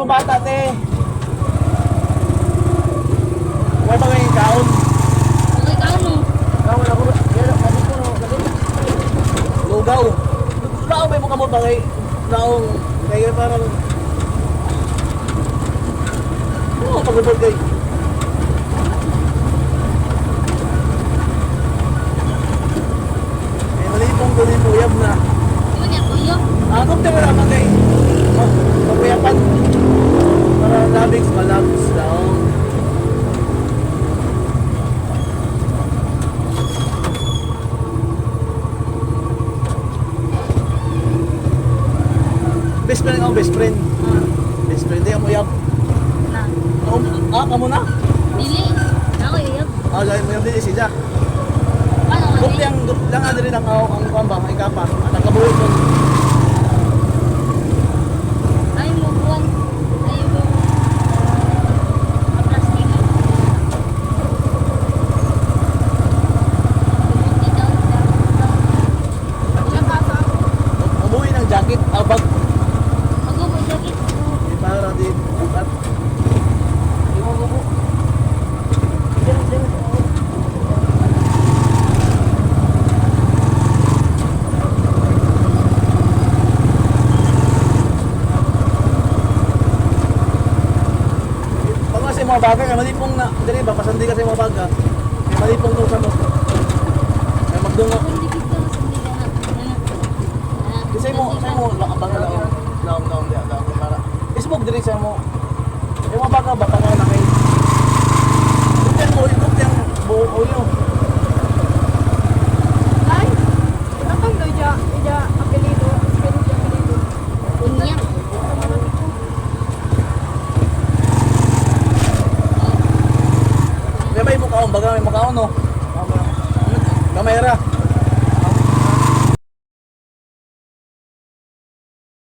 mga bata, te. May bagay yung kaon. Okay ka ano? Kaon ako. Kaya sabi ko, lugaw. Lugaw may mga mo bagay. Laong. Kaya parang... Oo, pag-upod kayo. May malipong ko din uyab na. Di ba niya kuyo? Akong tayo naman kayo. Mapuyapan. Para labings, malabs daw. Best friend ako, best friend. Best friend, di mo yab. Na. Kamo na? Dili. Ako yuyab. Dahil mo yab din siya. Ano nga Gup di? yang lang nga din ang kamba, ang kapa. At ang kabuhit mo. Ay mo buwan. Ay mo. Plastic. Ilang kasa? Umuwi ng jacket, bag. Mag-ubod lagi. Di para din. Bukat. Di mo buko. Diyan, diyan. Pag kasi mga baga, kaya malipong na, dali ba, pasandi kasi mga baga. Kaya malipong kung sa mo. Kaya magdungo. Hindi kita sa nila na. Kasi mo, lakabang na laong. Laong, para. Isbog diri sa mo. Yung mga baga, batangaw na kayo. Ikot yung buo ulo. Ay, atong do ija apelido, Spanish apelido. Unya. Kaya ba yung mukhaon, baga may mukhaon no? Kamera.